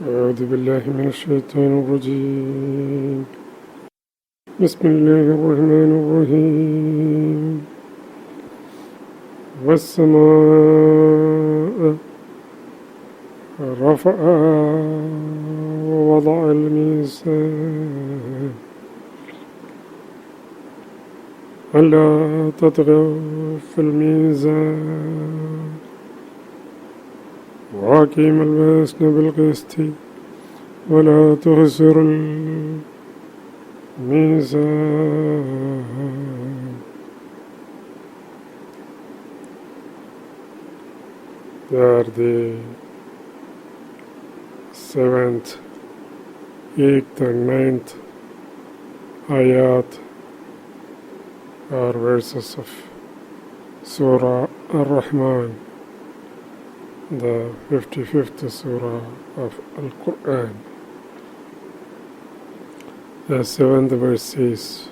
أعوذ بالله من الشيطان الرجيم. بسم الله الرحمن الرحيم. والسماء رفعها ووضع الميزان ألا تطغوا في الميزان وأقيموا الوزن بالقسط ولا تخسروا الميزان. They are the 7th, 8th and 9th Ayaat or verses of Sura Ar-Rahman, the 55th Surah of Al-Quran. The 7th verse says,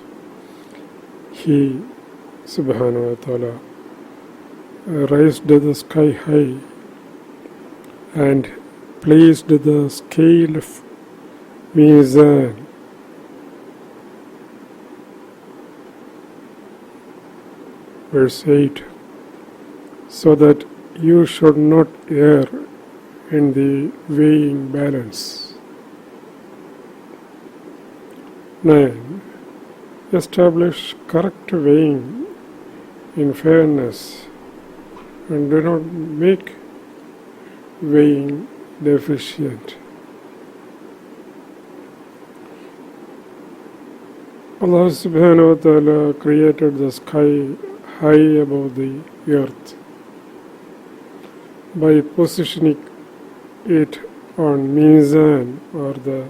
He, subhanahu wa ta'ala, raised the sky high and placed the scale of Meezan verse 8, so that you should not err in the weighing balance. 9. Establish correct weighing in fairness and do not make weighing deficient. Allah subhanahu wa ta'ala created the sky high above the earth by positioning it on Meezan, or the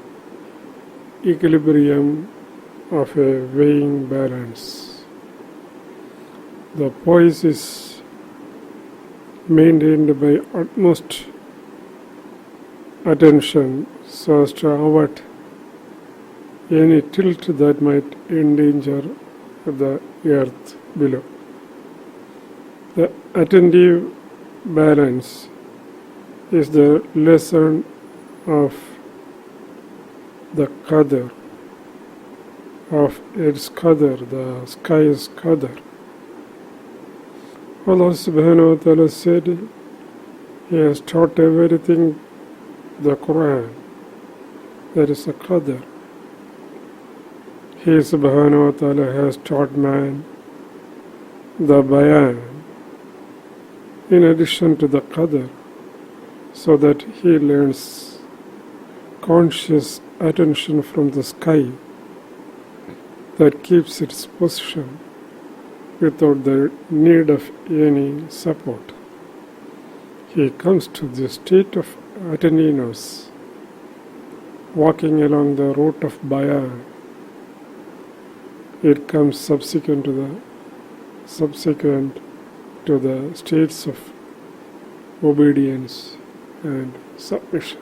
equilibrium of a weighing balance. The poise is maintained by utmost attention so as to avert any tilt that might endanger the earth below. The attentive balance is the lesson of the Qadr, of its Qadr, the sky's Qadr. Allah subhanahu wa ta'ala said He has taught everything the Quran. That is a Qadr. He subhanahu wa ta'ala has taught man the bayan in addition to the Qadr, so that he learns conscious attention from the sky that keeps its position without the need of any support. He comes to the state of attentiveness walking along the route of bayan. It comes subsequent to the states of obedience and submission.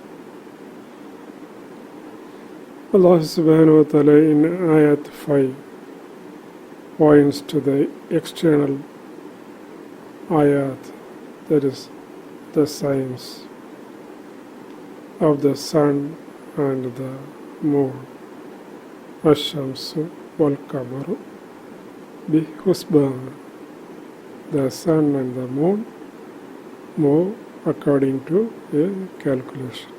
Allah subhanahu wa ta'ala in Ayaat 5 points to the external Ayaat, that is the signs of the sun and the moon. Ash-shamsu wal-qamaru bi-husban. The sun and the moon move according to a calculation.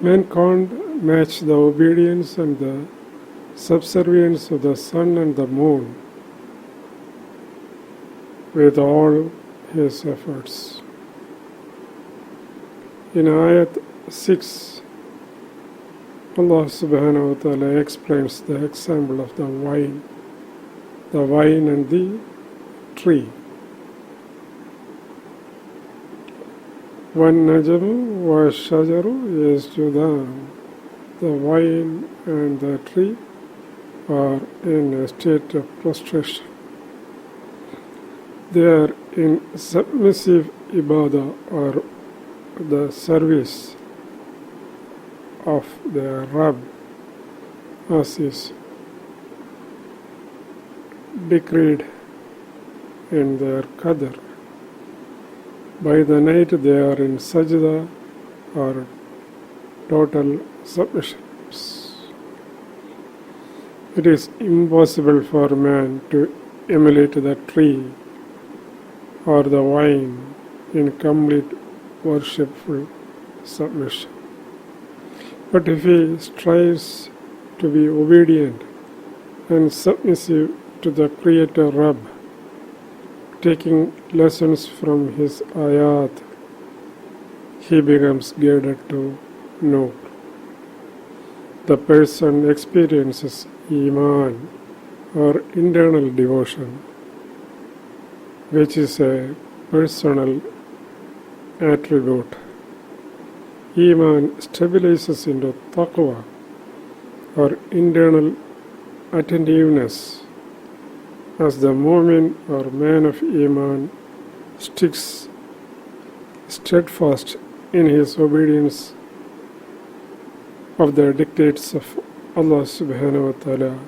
Man can't match the obedience and the subservience of the sun and the moon with all his efforts. In Ayat 6, Allah subhanahu wa ta'ala explains the example of the vine and the tree. وَالنَّجْمُ وَالشَّجَرُ يَسْجُدَانِ. The vine and the tree are in a state of prostration. They are in submissive ibadah, or the service of their Rabb, as is decreed in their Qadr. By the night they are in sajda or total submission. It is impossible for man to emulate the tree or the vine in complete worshipful submission. But if he strives to be obedient and submissive to the Creator Rabb, taking lessons from his Ayaat, he becomes guided to Nur. The person experiences Iman or internal devotion, which is a personal attribute. Iman stabilizes into Taqwa or internal attentiveness as the mu'min or man of Iman sticks steadfast in his obedience of the dictates of Allah subhanahu wa ta'ala,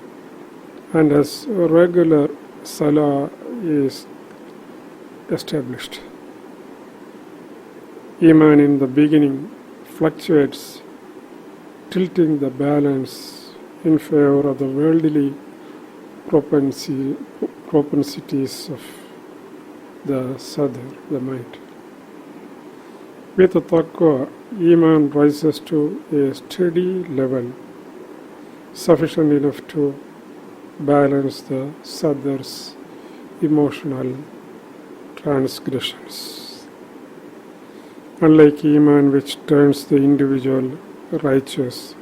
and as regular salah is established. Iman in the beginning fluctuates, tilting the balance in favor of the worldly propensities of the sadr, the mind. With the Taqwa, Iman rises to a steady level, sufficient enough to balance the sadr's emotional transgressions. Unlike Iman, which turns the individual righteous,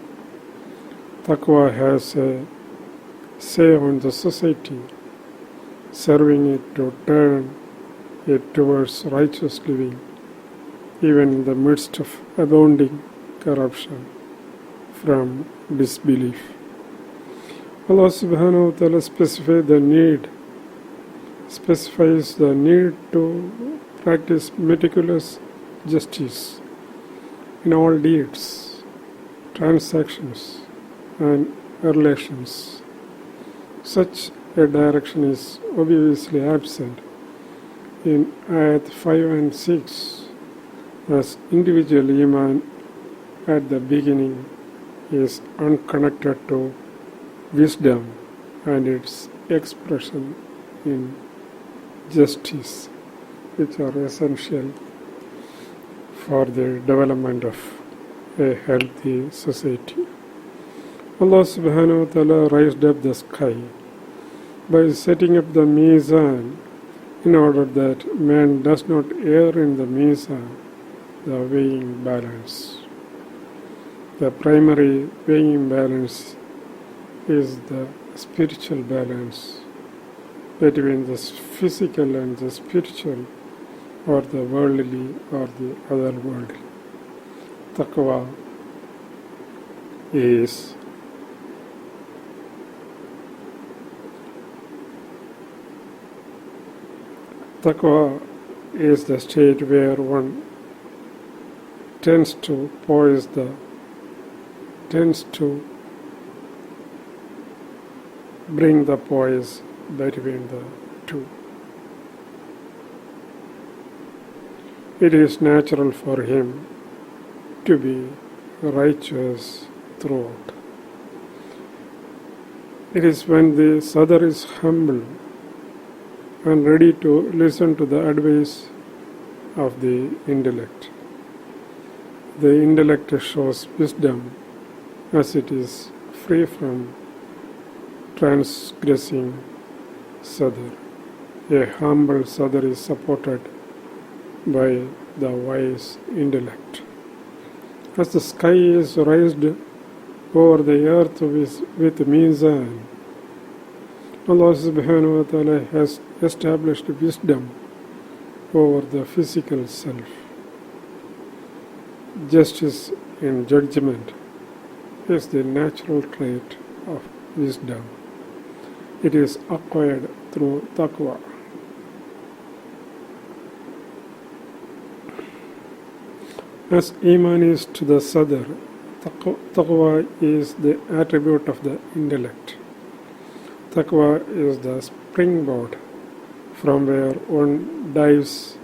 Taqwa has a say on the society, serving it to turn it towards righteous living, even in the midst of abounding corruption from disbelief. Allah subhanahu wa ta'ala specifies the need to practice meticulous justice in all deeds, transactions, and relations. Such a direction is obviously absent in Ayat 5 and 6, as individual Iman at the beginning is unconnected to wisdom and its expression in justice, which are essential for the development of a healthy society. Allah subhanahu wa ta'ala raised up the sky by setting up the Meezan in order that man does not err in the Meezan, the weighing balance. The primary weighing balance is the spiritual balance between the physical and the spiritual, or the worldly or the otherworldly. Taqwa is the state where one tends to bring the poise between the two. It is natural for him to be righteous throughout. It is when the sadr is humble and ready to listen to the advice of the intellect. The intellect shows wisdom as it is free from transgressing sadr. A humble sadr is supported by the wise intellect. As the sky is raised over the earth with Meezan, Allah subhanahu wa ta'ala has established wisdom over the physical self. Justice in judgment is the natural trait of wisdom. It is acquired through Taqwa. As Iman is to the sadr, Taqwa is the attribute of the intellect. Taqwa is the springboard from where one dives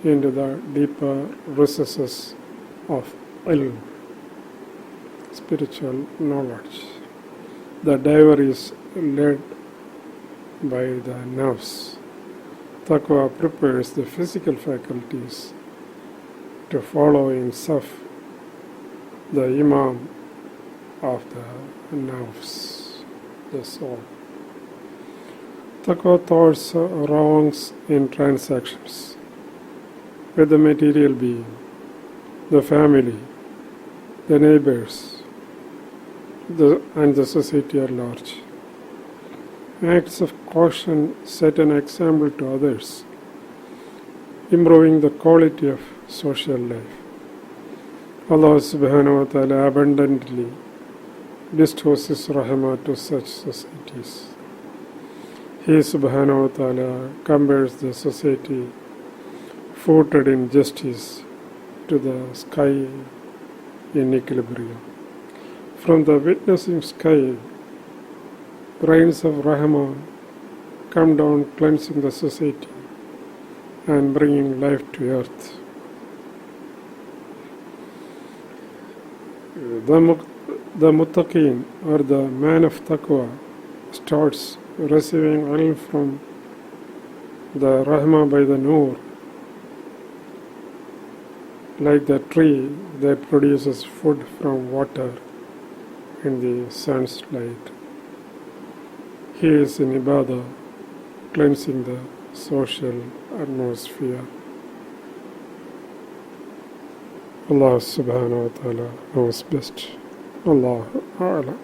into the deeper recesses of ilm. spiritual knowledge. The diver is led by the nerves. Taqwa prepares the physical faculties to follow in Saf, the Imam of the nerves, the soul. Taqwa thoughts wrongs in transactions with the material being, the family, the neighbors, and the society at large. Acts of caution set an example to others, improving the quality of social life. Allah subhanahu wa ta'ala abundantly bestows His rahmah to such societies. He subhanahu wa ta'ala compares the society footed in justice to the sky in equilibrium. From the witnessing sky, rains of Rahman come down, cleansing the society and bringing life to earth. The muttaqeen, or the man of taqwa, starts receiving ilm from the Rahmah by the Noor, like the tree that produces food from water in the sun's light. He is in ibadah, cleansing the social atmosphere. Allah subhanahu wa ta'ala knows best. Allah A'lam.